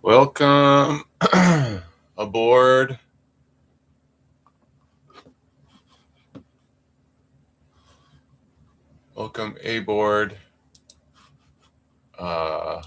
Welcome aboard. Welcome aboard. Uh,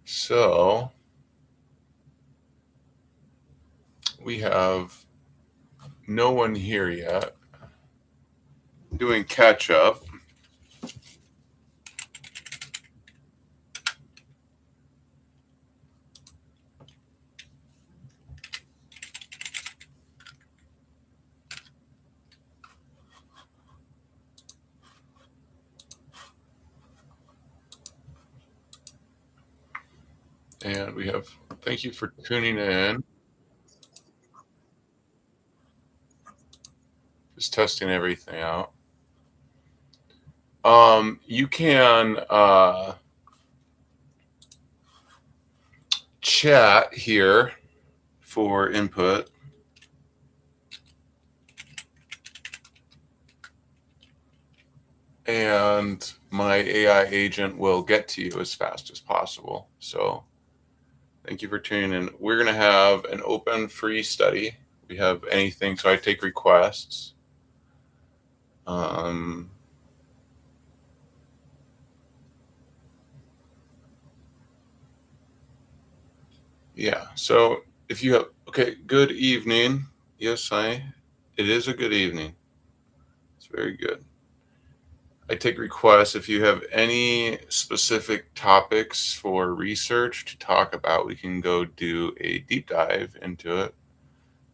so we have no one here yet. Doing catch up. And we have, thank you for tuning in. Just testing everything out. You can chat here for input. And my AI agent will get to you as fast as possible. So thank you for tuning in. We're going to have an open free study. We have anything, so I take requests. Yeah, so if you have, okay, good evening. Yes, it is a good evening. It's very good. I take requests. If you have any specific topics for research to talk about, we can go do a deep dive into it.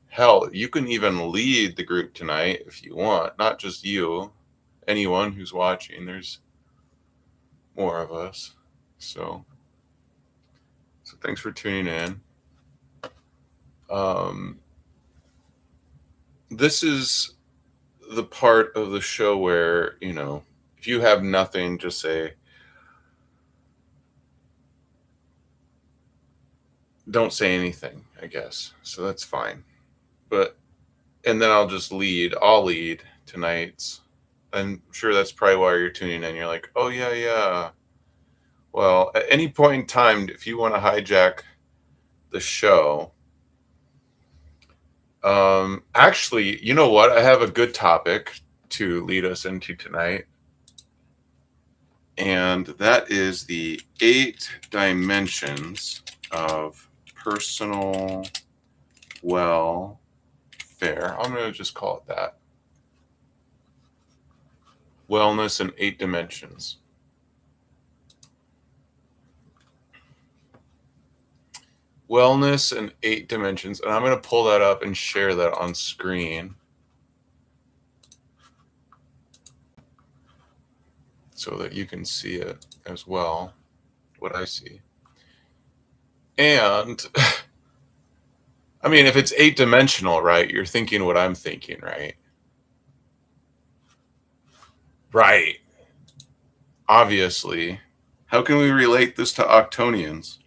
Hell, you can even lead the group tonight if you want, not just you, anyone who's watching. There's more of us. So thanks for tuning in. This is the part of the show where, if you have nothing, just say, don't say anything, I guess. So that's fine. And then I'll lead tonight's. I'm sure that's probably why you're tuning in. You're like, oh, yeah. Well, at any point in time, if you want to hijack the show, actually, you know what? I have a good topic to lead us into tonight. And that is the 8 dimensions of personal welfare. I'm going to just call it that. Wellness in 8 dimensions. Wellness in 8 dimensions. And I'm going to pull that up and share that on screen so that you can see it as well, what I see. And I mean, if it's 8-dimensional, right, you're thinking what I'm thinking, right? Right. Obviously. How can we relate this to Octonians?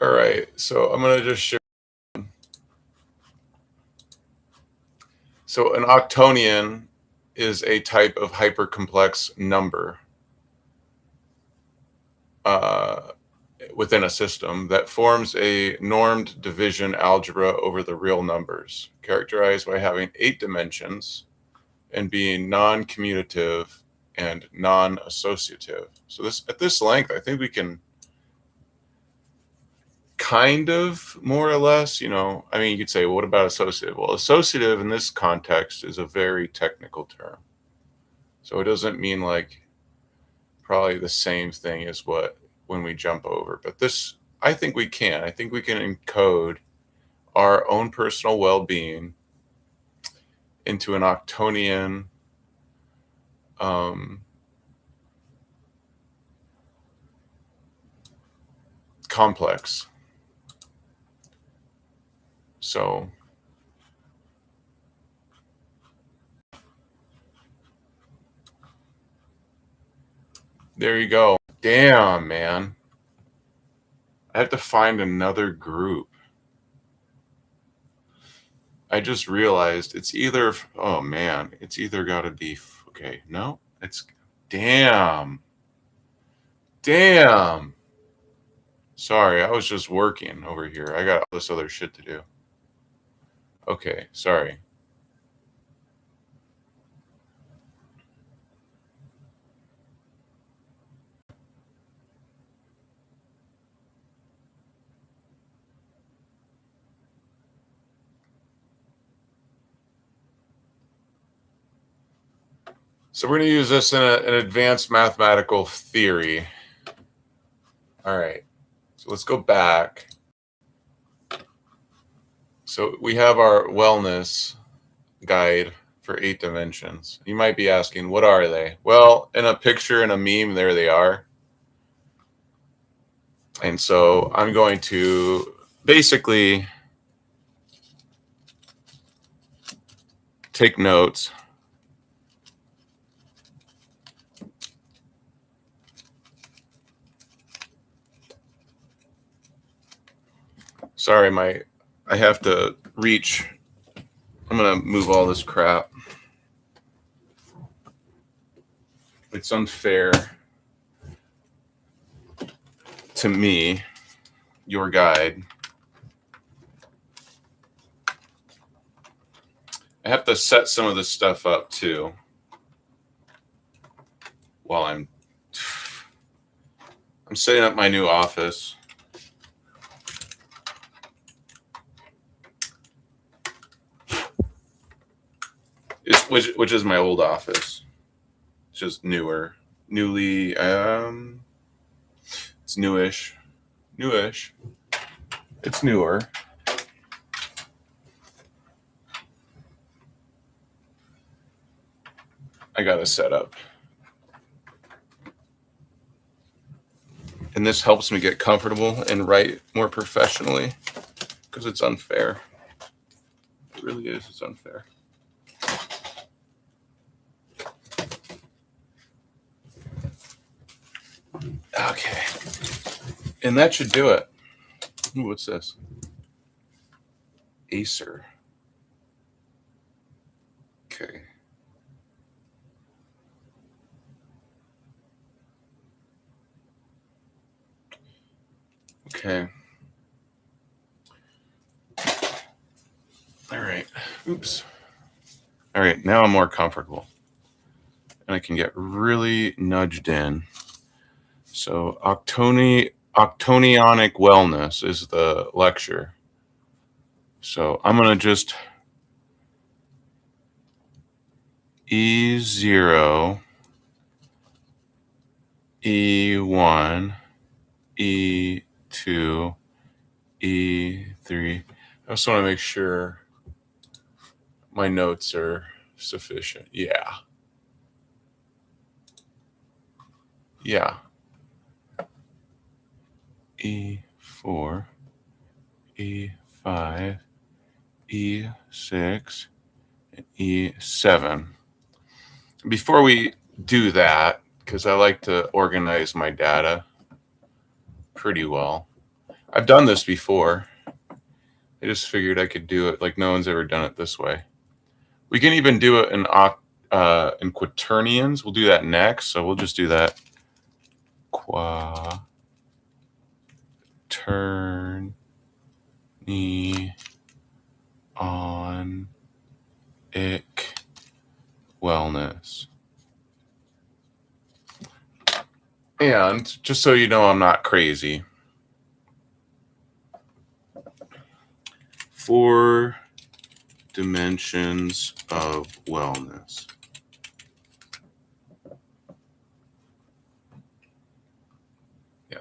All right, so I'm going to just share. So an octonian is a type of hypercomplex number within a system that forms a normed division algebra over the real numbers, characterized by having 8 dimensions and being non-commutative and non-associative. So at this length, I think we can kind of more or less, I mean, you could say, well, what about associative? Well, associative in this context is a very technical term. So it doesn't mean like probably the same thing as when we jump over. But this, I think we can. I think we can encode our own personal well-being into an octonian complex. So There you go. Damn, man. I have to find another group. I just realized it's either, oh man, it's either got to be, okay, no, it's, damn. Damn. Sorry, I was just working over here. I got all this other shit to do. Okay, sorry. So we're going to use this in an advanced mathematical theory. All right. So let's go back. So we have our wellness guide for 8 dimensions. You might be asking, what are they? Well, in a picture and a meme, there they are. And so I'm going to basically take notes. Sorry, I have to reach. I'm going to move all this crap. It's unfair to me, your guide. I have to set some of this stuff up too while I'm setting up my new office. Which is my old office. It's just newer. Newly it's newish. It's newer. I got to set up. And this helps me get comfortable and write more professionally because it's unfair. It really is. It's unfair. Okay. And that should do it. Ooh, what's this? Acer. Okay. Okay. All right. Oops. All right. Now I'm more comfortable. And I can get really nudged in. So octonionic wellness is the lecture. So I'm going to just E0, E1, E2, E3. I just want to make sure my notes are sufficient. Yeah. Yeah. E4, E5, E6, and E7. Before we do that, because I like to organize my data pretty well. I've done this before. I just figured I could do it like no one's ever done it this way. We can even do it in quaternions. We'll do that next. So we'll just do that. Quaternionic wellness. And just so you know, I'm not crazy. 4 dimensions of wellness. Yeah,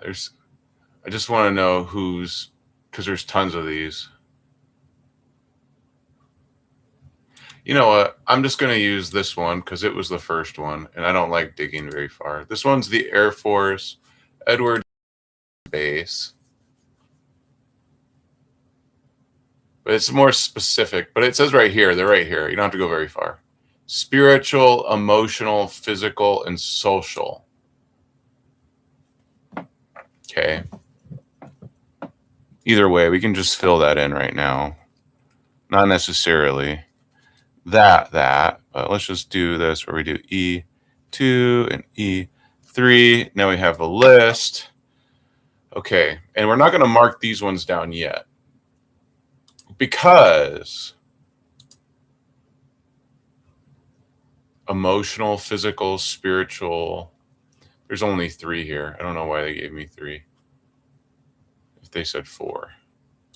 I just want to know who's, because there's tons of these. You know what? I'm just going to use this one because it was the first one, and I don't like digging very far. This one's the Air Force Edwards Base. But it's more specific. But it says right here, they're right here. You don't have to go very far. Spiritual, emotional, physical, and social. Okay. Either way, we can just fill that in right now. Not necessarily that, but let's just do this where we do E2 and E3. Now we have a list. Okay, and we're not going to mark these ones down yet because emotional, physical, spiritual, there's only 3 here. I don't know why they gave me 3 if they said 4.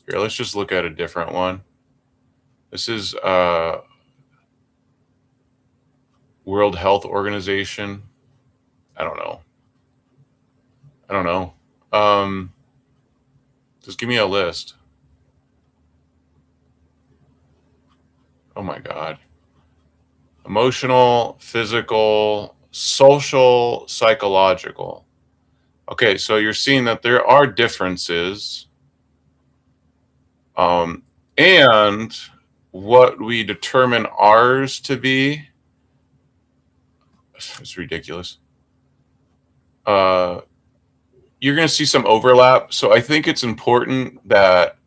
Here, let's just look at a different one. This is World Health Organization. I don't know. Just give me a list. Oh my God. Emotional, physical, social, psychological. Okay, so you're seeing that there are differences. And what we determine ours to be, it's ridiculous. You're going to see some overlap. So I think it's important that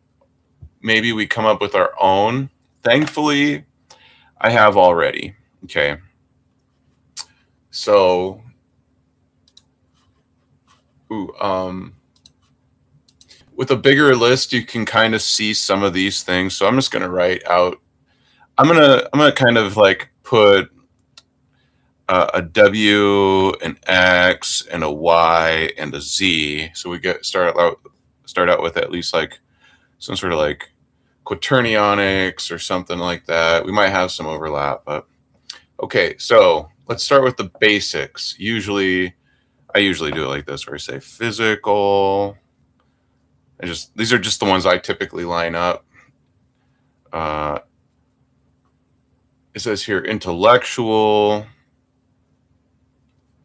maybe we come up with our own. Thankfully, I have already. Okay. So, with a bigger list, you can kind of see some of these things. So I'm just going to write out. I'm gonna kind of like put a W, an X, and a Y, and a Z. So we start out with at least like some sort of like quaternionics or something like that. We might have some overlap, but okay. So let's start with the basics. I usually do it like this, where I say physical. These are just the ones I typically line up. It says here intellectual.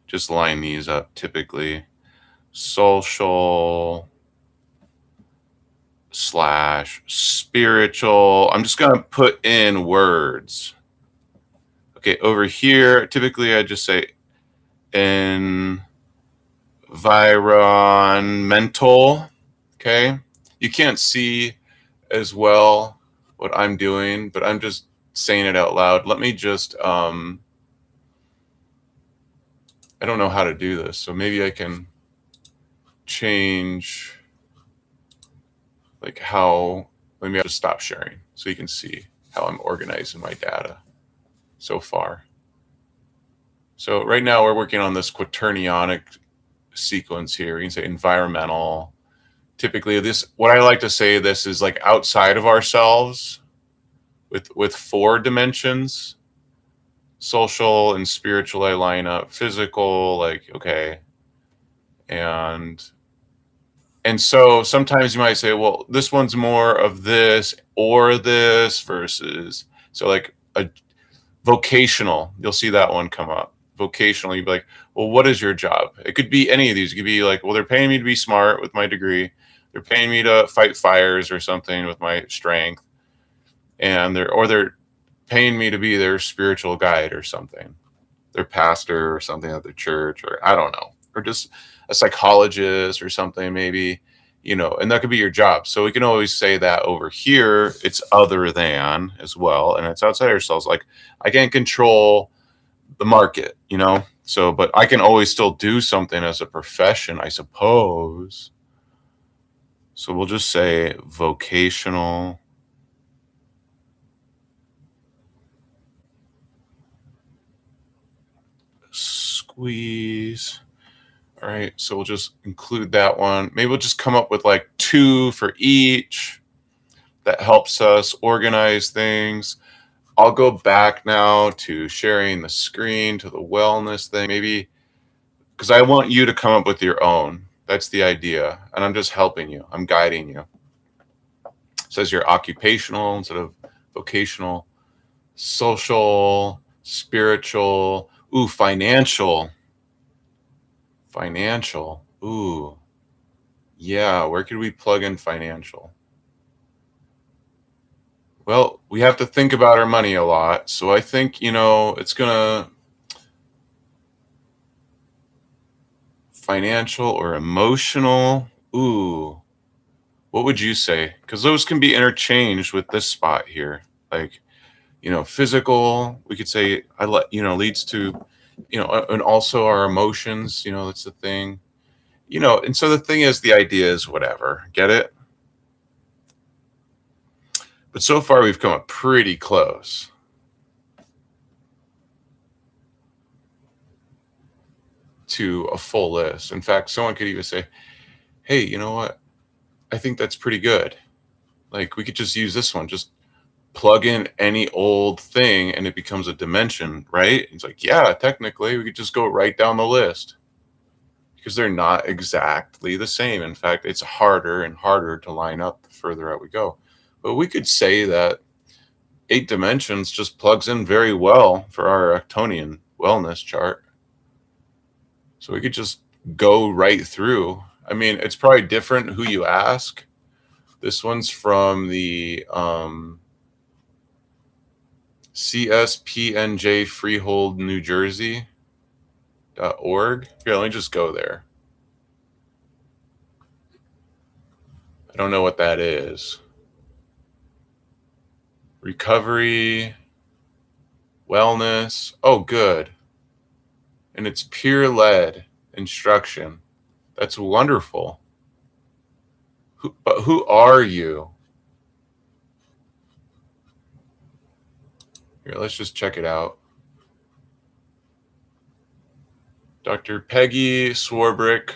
Just line these up typically. Social / spiritual. I'm just going to put in words. Okay, over here, typically I just say environmental. Okay, you can't see as well what I'm doing, but I'm just saying it out loud. Let me just, I don't know how to do this, so maybe I can change like how, maybe I'll just stop sharing so you can see how I'm organizing my data so far. So right now we're working on this quaternionic sequence here. We can say environmental. Typically what I like to say, this is like outside of ourselves with 4 dimensions. Social and spiritual I line up. Physical, like, okay. And so sometimes you might say, well, this one's more of this or this versus, so like a vocational, you'll see that one come up. Vocational, you'd be like, well, what is your job? It could be any of these. It could be like, well, they're paying me to be smart with my degree. They're paying me to fight fires or something with my strength. And they're paying me to be their spiritual guide or something. Their pastor or something at their church, or I don't know, or just a psychologist or something, maybe, and that could be your job. So we can always say that over here, it's other than as well. And it's outside ourselves. Like I can't control the market, so, but I can always still do something as a profession, I suppose. So we'll just say vocational. Squeeze. All right, so we'll just include that one. Maybe we'll just come up with like 2 for each. That helps us organize things. I'll go back now to sharing the screen, to the wellness thing, maybe, because I want you to come up with your own. That's the idea. And I'm just helping you. I'm guiding you. It says you're occupational instead of vocational, social, spiritual, financial. Financial. Ooh. Yeah, where could we plug in financial? Well, we have to think about our money a lot. So I think, it's going to financial or emotional. Ooh, what would you say? Because those can be interchanged with this spot here. Like, physical, we could say, leads to, and also our emotions, that's the thing, and so the thing is, the idea is whatever, get it? But so far we've come up pretty close to a full list. In fact, someone could even say, hey, you know what? I think that's pretty good. Like, we could just use this one, just plug in any old thing and it becomes a dimension, right? It's like, yeah, technically we could just go right down the list because they're not exactly the same. In fact, it's harder and harder to line up the further out we go. But we could say that 8 dimensions just plugs in very well for our Actonian wellness chart. So we could just go right through. I mean, it's probably different who you ask. This one's from the CSPNJ Freehold, New Jersey.org. Here, let me just go there. I don't know what that is. Recovery, wellness. Oh, good. And it's peer-led instruction. That's wonderful. But who are you? Here, let's just check it out. Dr. Peggy Swarbrick.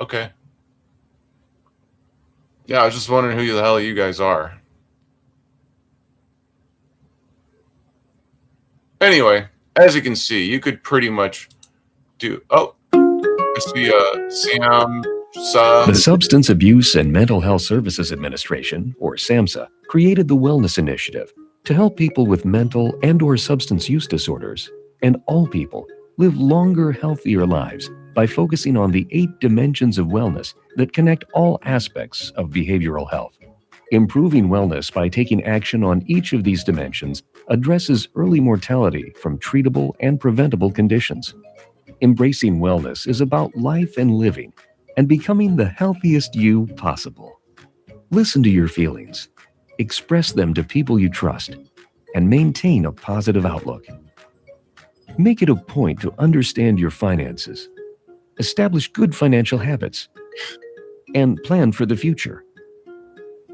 Okay. Yeah, I was just wondering who the hell you guys are. Anyway, as you can see, you could pretty much do. Oh, I see The Substance Abuse and Mental Health Services Administration, or SAMHSA, created the Wellness Initiative to help people with mental and/or substance use disorders and all people live longer, healthier lives by focusing on the 8 dimensions of wellness that connect all aspects of behavioral health. Improving wellness by taking action on each of these dimensions addresses early mortality from treatable and preventable conditions. Embracing wellness is about life and living and becoming the healthiest you possible. Listen to your feelings, express them to people you trust, and maintain a positive outlook. Make it a point to understand your finances, establish good financial habits, and plan for the future.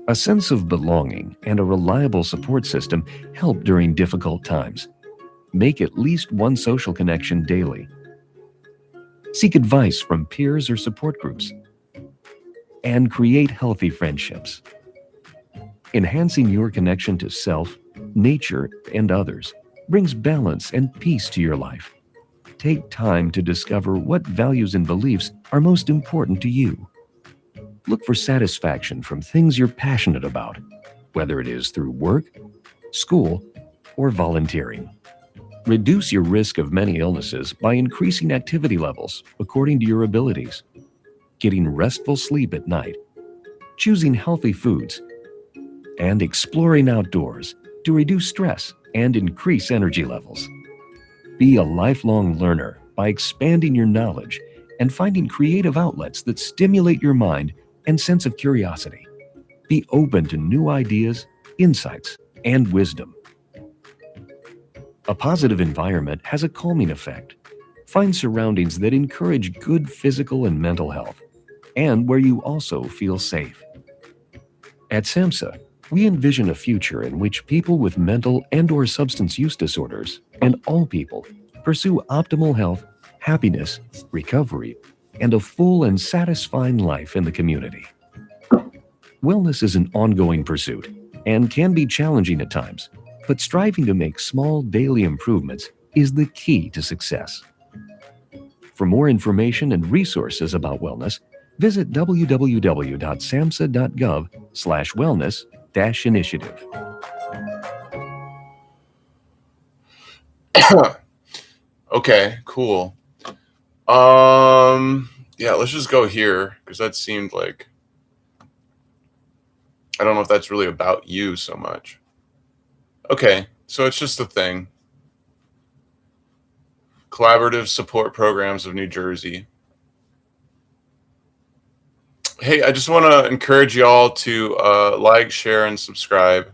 A sense of belonging and a reliable support system help during difficult times. Make at least one social connection daily. Seek advice from peers or support groups. And create healthy friendships. Enhancing your connection to self, nature, and others brings balance and peace to your life. Take time to discover what values and beliefs are most important to you. Look for satisfaction from things you're passionate about, whether it is through work, school, or volunteering. Reduce your risk of many illnesses by increasing activity levels according to your abilities, getting restful sleep at night, choosing healthy foods, and exploring outdoors to reduce stress and increase energy levels. Be a lifelong learner by expanding your knowledge and finding creative outlets that stimulate your mind and sense of curiosity. Be open to new ideas, insights, and wisdom. A positive environment has a calming effect. Find surroundings that encourage good physical and mental health, and where you also feel safe. At SAMHSA, we envision a future in which people with mental and/or substance use disorders, and all people, pursue optimal health, happiness, recovery, and a full and satisfying life in the community. Wellness is an ongoing pursuit and can be challenging at times, but striving to make small daily improvements is the key to success. For more information and resources about wellness, visit www.samhsa.gov/wellness-initiative. Okay, cool. Yeah, let's just go here because that seemed like, I don't know if that's really about you so much. Okay, so it's just a thing. Collaborative Support Programs of New Jersey. Hey, I just want to encourage y'all to like, share, and subscribe.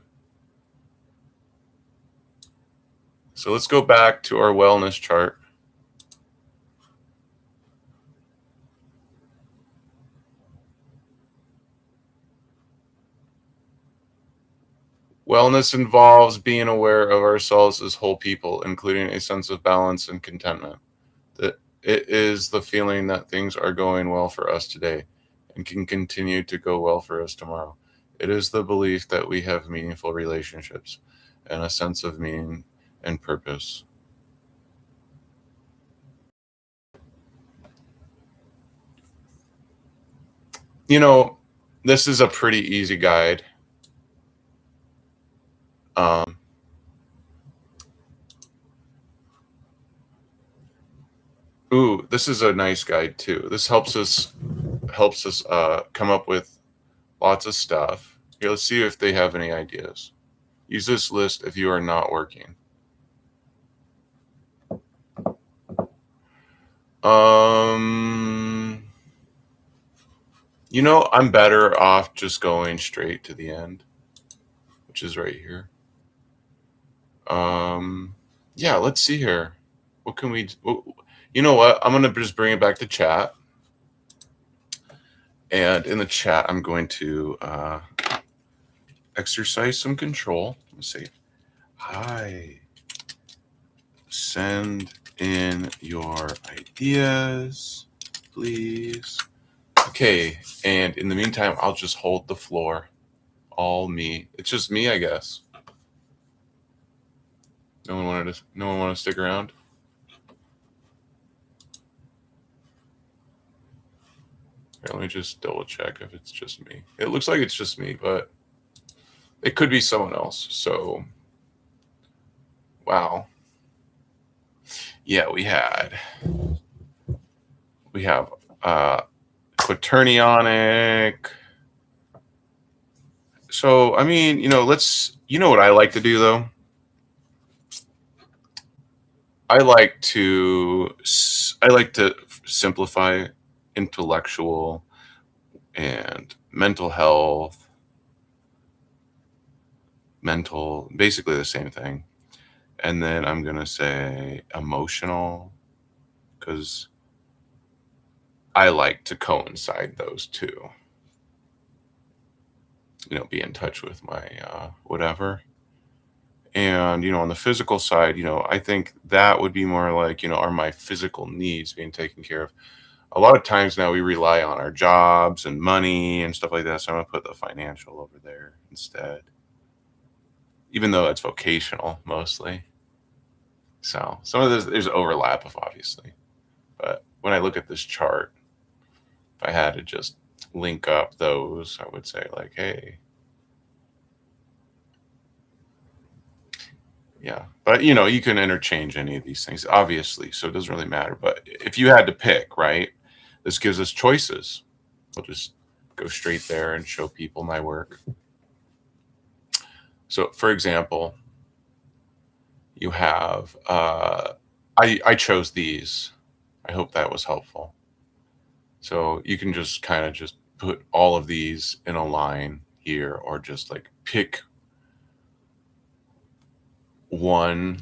So let's go back to our wellness chart. Wellness involves being aware of ourselves as whole people, including a sense of balance and contentment. That it is the feeling that things are going well for us today and can continue to go well for us tomorrow. It is the belief that we have meaningful relationships and a sense of meaning and purpose. You know, this is a pretty easy guide. Ooh, this is a nice guide too. This helps us come up with lots of stuff. Here, let's see if they have any ideas. Use this list if you are not working. You know, I'm better off just going straight to the end, which is right here. Yeah, let's see here. What can we do? You know what? I'm going to just bring it back to chat. And in the chat, I'm going to exercise some control. Let's see. Hi. Send in your ideas, please. Okay. And in the meantime, I'll just hold the floor. All me. It's just me, I guess. No one want to stick around? Here, let me just double check if it's just me. It looks like it's just me, but it could be someone else. So, wow. Yeah, we have Quaternionic. So, I mean, you know what I like to do though? I like to simplify intellectual and mental health, basically the same thing. And then I'm going to say emotional, because I like to coincide those two. You know, be in touch with my whatever. And, you know, on the physical side, you know, I think that would be more like, you know, are my physical needs being taken care of? A lot of times now we rely on our jobs and money and stuff like that. So I'm going to put the financial over there instead, even though it's vocational mostly. So some of there's overlap of obviously, but when I look at this chart, if I had to just link up those, I would say like, hey, yeah, but you know, you can interchange any of these things, obviously, so it doesn't really matter. But if you had to pick, right, this gives us choices. I'll just go straight there and show people my work. So, for example, you have, I chose these. I hope that was helpful. So you can just kind of just put all of these in a line here, or just like pick one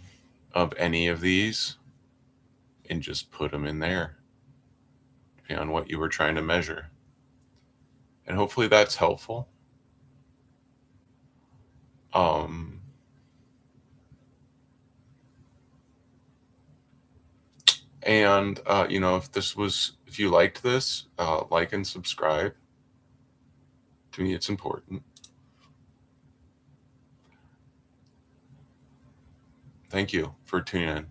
of any of these and just put them in there, depending on what you were trying to measure. And hopefully that's helpful. And you know, if you liked this, like and subscribe. To me, it's important. Thank you for tuning in.